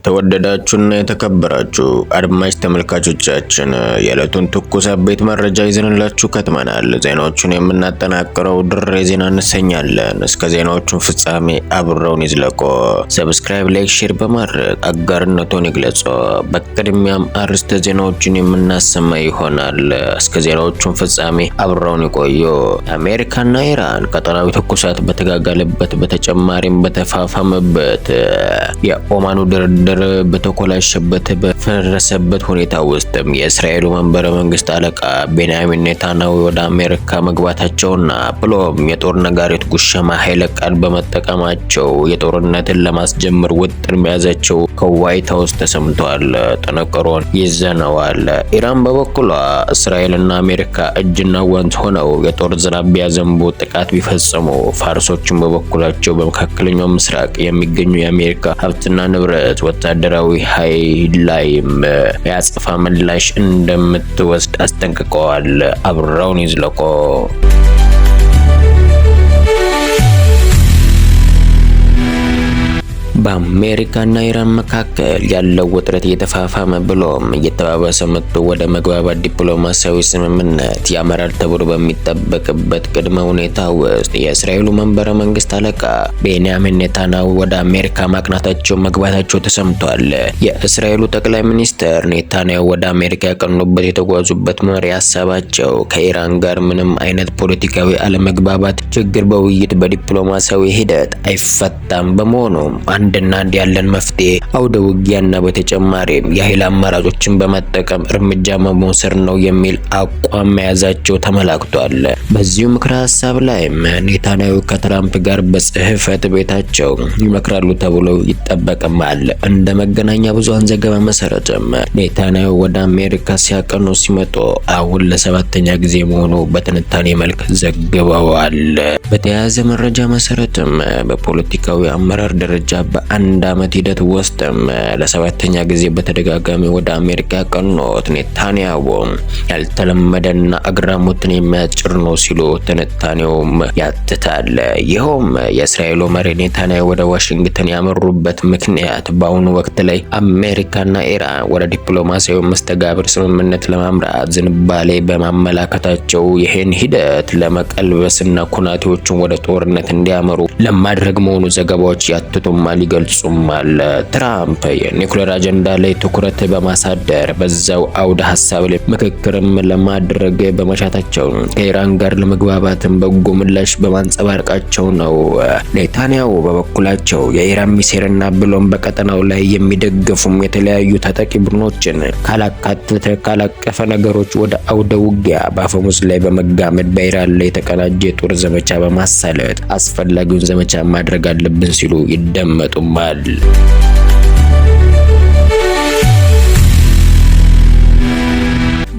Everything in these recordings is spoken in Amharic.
የተወደዳችሁና የተከበራችሁ አድማጭ ተመልካቾቻችን የዕለቱን ትኩስ አበይት መረጃ ይዘንላችሁ ከትመናል። ዜናዎቹን የምናጠናቅረው ድሬ ዜና እንሰኛለን። እስከ ዜናዎቹን ፍጻሜ አብረውን ይዝለቁ። ሰብስክራይብ፣ ላይክ፣ ሼር በማድረግ አጋርነቱን ይግለጹ። በቅድሚያም አርዕስተ ዜናዎችን የምናሰማ ይሆናል። እስከ ዜናዎቹን ፍጻሜ አብረውን ይቆዩ። አሜሪካና ኢራን ቀጠናዊ ትኩሳት በተጋጋለበት በተጨማሪም በተፋፋመበት የኦማኑ ድርድር በተኮላሸበት በፈረሰበት ሁኔታ ውስጥም የእስራኤሉ መንበረ መንግስት አለቃ ቤንያሚን ኔታንያሁ ወደ አሜሪካ መግባታቸውና ብሎም የጦር ነጋሪት ጉሸማ ኃይለ ቃል በመጠቀማቸው የጦርነትን ለማስጀመር ውጥን መያዛቸው ከዋይት ሃውስ ተሰምቷል። ጥንቅሩን ይዘነዋል። ኢራን በበኩሏ እስራኤልና አሜሪካ እጅና ጓንት ሆነው የጦር ዝናብ ቢያዘንቡ ጥቃት ቢፈጽሙ ፋርሶችን በበኩላቸው በመካከለኛው ምስራቅ የሚገኙ የአሜሪካ ሀብትና ንብረት ወታደራዊ ኃይል ላይም የአጸፋ ምላሽ እንደምትወስድ አስጠንቅቀዋል። አብረውን ይዝለቁ። በአሜሪካና ኢራን መካከል ያለው ውጥረት እየተፋፋመ ብሎም እየተባባሰ መጥቶ ወደ መግባባት ዲፕሎማሲያዊ ስምምነት ያመራል ተብሎ በሚጠበቅበት ቅድመ ሁኔታ ውስጥ የእስራኤሉ መንበረ መንግስት አለቃ ቤንያሚን ኔታንያሁ ወደ አሜሪካ ማቅናታቸው መግባታቸው ተሰምቷል። የእስራኤሉ ጠቅላይ ሚኒስትር ኔታንያሁ ወደ አሜሪካ ያቀኑበት የተጓዙበት መሪ ሀሳባቸው ከኢራን ጋር ምንም አይነት ፖለቲካዊ አለመግባባት ችግር በውይይት በዲፕሎማሲያዊ ሂደት አይፈታም፣ በመሆኑም አንድና አንድ ያለን መፍትሄ አውደ ውጊያና በተጨማሪም የኃይል አማራጮችን በመጠቀም እርምጃ መውሰድ ነው የሚል አቋም መያዛቸው ተመላክቷል። በዚሁ ምክረ ሀሳብ ላይም ኔታንያሁ ከትራምፕ ጋር በጽህፈት ቤታቸው ይመክራሉ ተብሎ ይጠበቃል። እንደ መገናኛ ብዙሃን ዘገባ መሰረትም ኔታንያሁ ወደ አሜሪካ ሲመጡ አሁን ለሰባተኛ ጊዜ መሆኑ በትንታኔ መልክ ዘግበዋል። በተያያዘ መረጃ መሰረትም በፖለቲካዊ አመራር ደረጃ በአንድ ዓመት ሂደት ውስጥም ለሰባተኛ ጊዜ በተደጋጋሚ ወደ አሜሪካ ያቀኑት ኔታንያሁ ያልተለመደና አግራሞትን የሚያጭር ነው ሲሉ ትንታኔውም ያትታል። ይኸውም የእስራኤሉ መሪ ኔታንያሁ ወደ ዋሽንግተን ያመሩበት ምክንያት በአሁኑ ወቅት ላይ አሜሪካና ኢራን ወደ ዲፕሎማሲያዊ መስተጋብር ስምምነት ለማምራት ዝንባሌ በማመላከታቸው ይህን ሂደት ለመቀልበስና ኩናቴዎቹን ወደ ጦርነት እንዲያመሩ ለማድረግ መሆኑ ዘገባዎች ያትቱማል ይገልጹማል። ትራምፕ የኒውክሌር አጀንዳ ላይ ትኩረት በማሳደር በዛው አውደ ሀሳብ ላይ ምክክርም ለማድረግ በመሻታቸው ከኢራን ጋር ለመግባባትም በጎ ምላሽ በማንጸባረቃቸው ነው። ኔታንያሁ በበኩላቸው የኢራን ሚሳኤልና ብሎም በቀጠናው ላይ የሚደገፉም የተለያዩ ታጣቂ ቡድኖችን ካላቀፈ ነገሮች ወደ አውደ ውጊያ በአፈሙዝ ላይ በመጋመድ በኢራን ላይ የተቀናጀ የጦር ዘመቻ በማሳለጥ አስፈላጊውን ዘመቻ ማድረግ አለብን ሲሉ ይደመጡማል።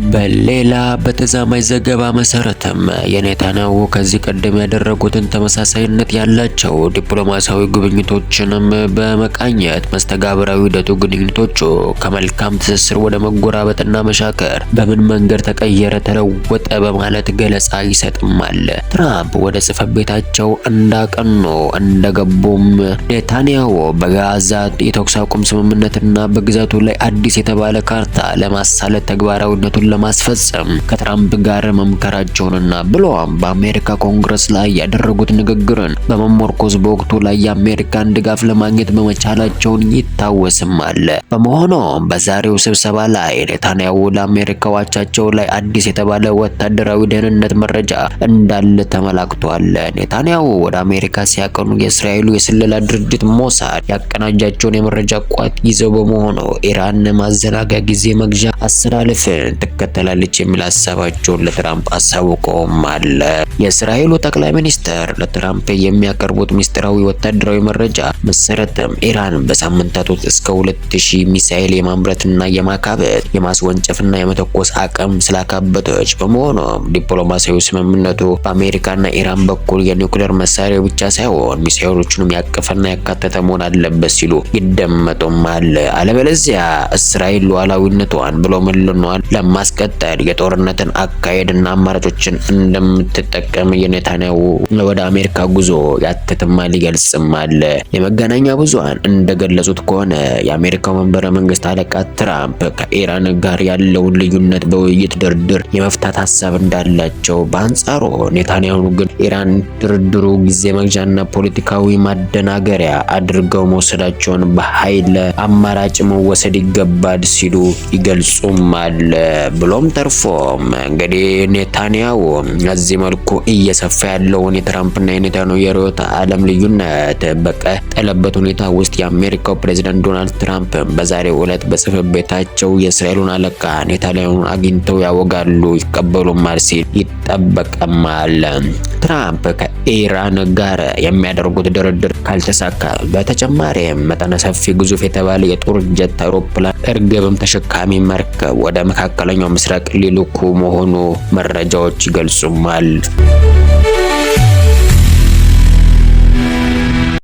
በሌላ በተዛማጅ ዘገባ መሰረትም የኔታንያሁ ከዚህ ቀደም ያደረጉትን ተመሳሳይነት ያላቸው ዲፕሎማሲያዊ ጉብኝቶችንም በመቃኘት መስተጋብራዊ ሂደቱ ግንኙነቶቹ ከመልካም ትስስር ወደ መጎራበጥና መሻከር በምን መንገድ ተቀየረ፣ ተለወጠ በማለት ገለጻ ይሰጥማል። ትራምፕ ወደ ጽሕፈት ቤታቸው እንዳቀኑ እንደገቡም ኔታንያሁ በጋዛ የተኩስ አቁም ስምምነትና በግዛቱ ላይ አዲስ የተባለ ካርታ ለማሳለት ተግባራዊነቱን ለማስፈጸም ከትራምፕ ጋር መምከራቸውንና ብሎም በአሜሪካ ኮንግረስ ላይ ያደረጉት ንግግርን በመመርኮዝ በወቅቱ ላይ የአሜሪካን ድጋፍ ለማግኘት በመቻላቸውን ይታወስማል። በመሆኑም በዛሬው ስብሰባ ላይ ኔታንያሁ ለአሜሪካ አቻቸው ላይ አዲስ የተባለ ወታደራዊ ደህንነት መረጃ እንዳለ ተመላክቷል። ኔታንያሁ ወደ አሜሪካ ሲያቀኑ የእስራኤሉ የስለላ ድርጅት ሞሳድ ያቀናጃቸውን የመረጃ ቋት ይዘው በመሆኑ ኢራን ማዘናጋ ጊዜ መግዣ አሰላለፍን ትከተላለች የሚል ሀሳባቸውን ለትራምፕ አሳውቀውማል። የእስራኤሉ ጠቅላይ ሚኒስትር ለትራምፕ የሚያቀርቡት ሚስጥራዊ ወታደራዊ መረጃ መሰረትም ኢራን በሳምንታት ውስጥ እስከ 2000 ሚሳኤል የማምረትና የማካበት የማስወንጨፍና የመተኮስ አቅም ስላካበተች በመሆኑም ዲፕሎማሲያዊ ስምምነቱ በአሜሪካና ኢራን በኩል የኒውክሌር መሳሪያ ብቻ ሳይሆን ሚሳኤሎቹንም ያቀፈና ያካተተ መሆን አለበት ሲሉ ይደመጡማል። አለበለዚያ እስራኤል ሉዓላዊነቷን ብሎ ምልኗን ለማስቀ በመቀጠል የጦርነትን አካሄድና አማራጮችን እንደምትጠቀም የኔታንያሁ ወደ አሜሪካ ጉዞ ያትትማል ይገልጽማል። የመገናኛ ብዙሃን እንደገለጹት ከሆነ የአሜሪካው መንበረ መንግስት አለቃ ትራምፕ ከኢራን ጋር ያለውን ልዩነት በውይይት ድርድር የመፍታት ሀሳብ እንዳላቸው፣ በአንጻሩ ኔታንያሁ ግን ኢራን ድርድሩ ጊዜ መግዣና ፖለቲካዊ ማደናገሪያ አድርገው መውሰዳቸውን በኃይል አማራጭ መወሰድ ይገባል ሲሉ ይገልጹማል። ብሎም ተርፎም እንግዲህ ኔታንያሁ በዚህ መልኩ እየሰፋ ያለውን የትራምፕና የኔታንያሁ የርዕዮተ ዓለም ልዩነት በቀጠለበት ሁኔታ ውስጥ የአሜሪካው ፕሬዝዳንት ዶናልድ ትራምፕ በዛሬው ዕለት በጽሕፈት ቤታቸው የእስራኤሉን አለቃ ኔታንያሁን አግኝተው ያወጋሉ፣ ይቀበሉማል ሲል ይጠበቃል። ትራምፕ ከኢራን ጋር የሚያደርጉት ድርድር ካልተሳካ በተጨማሪም መጠነ ሰፊ ግዙፍ የተባለ የጦር ጀት አውሮፕላን እርግብም ተሸካሚ መርከብ ወደ መካከለኛው ምስራቅ ሊልኩ መሆኑ መረጃዎች ይገልጹማል።